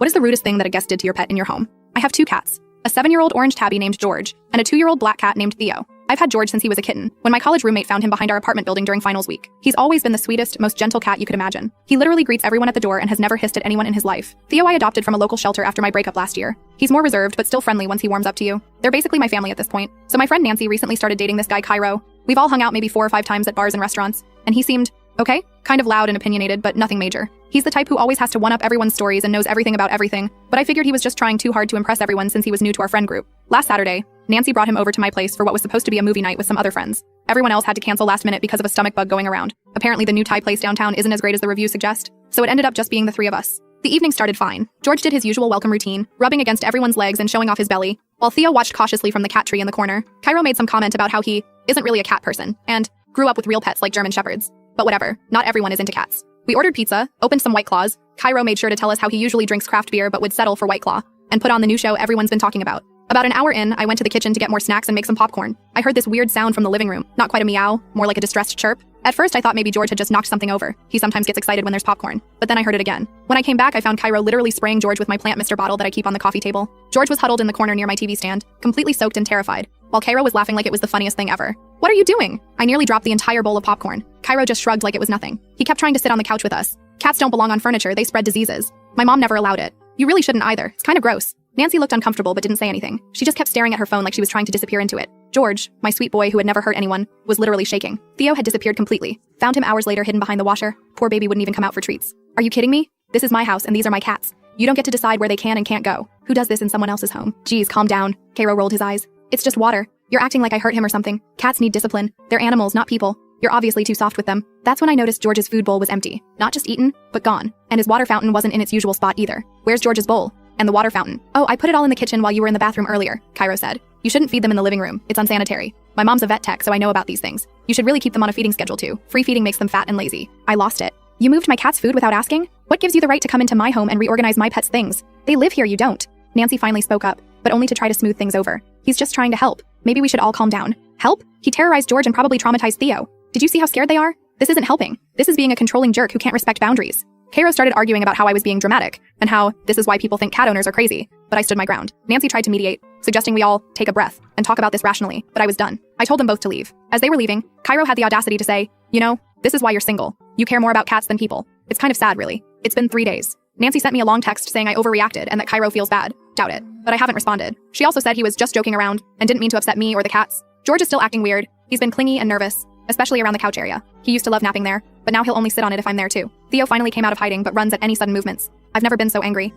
What is the rudest thing that a guest did to your pet in your home? I have two cats, a 7-year-old orange tabby named George, and a 2-year-old black cat named Theo. I've had George since he was a kitten, when my college roommate found him behind our apartment building during finals week. He's always been the sweetest, most gentle cat you could imagine. He literally greets everyone at the door and has never hissed at anyone in his life. Theo I adopted from a local shelter after my breakup last year. He's more reserved, but still friendly once he warms up to you. They're basically my family at this point. So my friend Nancy recently started dating this guy Cairo. We've all hung out maybe 4 or 5 times at bars and restaurants, and he seemed okay, kind of loud and opinionated, but nothing major. He's the type who always has to one-up everyone's stories and knows everything about everything, but I figured he was just trying too hard to impress everyone since he was new to our friend group. Last Saturday, Nancy brought him over to my place for what was supposed to be a movie night with some other friends. Everyone else had to cancel last minute because of a stomach bug going around. Apparently the new Thai place downtown isn't as great as the reviews suggest, so it ended up just being the 3 of us. The evening started fine. George did his usual welcome routine, rubbing against everyone's legs and showing off his belly, while Theo watched cautiously from the cat tree in the corner. Cairo made some comment about how he isn't really a cat person, and grew up with real pets like German Shepherds. But whatever, not everyone is into cats. We ordered pizza, opened some White Claws. Cairo made sure to tell us how he usually drinks craft beer but would settle for White Claw, and put on the new show everyone's been talking about. About an hour in, I went to the kitchen to get more snacks and make some popcorn. I heard this weird sound from the living room, not quite a meow, more like a distressed chirp. At first I thought maybe George had just knocked something over. He sometimes gets excited when there's popcorn. But then I heard it again. When I came back, I found Cairo literally spraying George with my Plant Mister bottle that I keep on the coffee table. George was huddled in the corner near my TV stand, completely soaked and terrified, while Cairo was laughing like it was the funniest thing ever. What are you doing? I nearly dropped the entire bowl of popcorn. Cairo just shrugged like it was nothing. He kept trying to sit on the couch with us. Cats don't belong on furniture, they spread diseases. My mom never allowed it. You really shouldn't either, it's kind of gross. Nancy looked uncomfortable but didn't say anything. She just kept staring at her phone like she was trying to disappear into it. George, my sweet boy who had never hurt anyone, was literally shaking. Theo had disappeared completely. Found him hours later hidden behind the washer. Poor baby wouldn't even come out for treats. Are you kidding me? This is my house and these are my cats. You don't get to decide where they can and can't go. Who does this in someone else's home? Geez, calm down. Cairo rolled his eyes. It's just water. You're acting like I hurt him or something. Cats need discipline. They're animals, not people. You're obviously too soft with them. That's when I noticed George's food bowl was empty. Not just eaten, but gone. And his water fountain wasn't in its usual spot either. Where's George's bowl? And the water fountain? Oh, I put it all in the kitchen while you were in the bathroom earlier, Cairo said. You shouldn't feed them in the living room. It's unsanitary. My mom's a vet tech, so I know about these things. You should really keep them on a feeding schedule too. Free feeding makes them fat and lazy. I lost it. You moved my cat's food without asking? What gives you the right to come into my home and reorganize my pet's things? They live here, you don't. Nancy finally spoke up, but only to try to smooth things over. He's just trying to help. Maybe we should all calm down. Help? He terrorized George and probably traumatized Theo. Did you see how scared they are? This isn't helping. This is being a controlling jerk who can't respect boundaries. Cairo started arguing about how I was being dramatic, and how this is why people think cat owners are crazy, but I stood my ground. Nancy tried to mediate, suggesting we all take a breath and talk about this rationally, but I was done. I told them both to leave. As they were leaving, Cairo had the audacity to say, you know, this is why you're single. You care more about cats than people. It's kind of sad, really. It's been 3 days. Nancy sent me a long text saying I overreacted and that Cairo feels bad. Doubt it. But I haven't responded. She also said he was just joking around and didn't mean to upset me or the cats. George is still acting weird. He's been clingy and nervous, especially around the couch area. He used to love napping there, but now he'll only sit on it if I'm there too. Theo finally came out of hiding but runs at any sudden movements. I've never been so angry.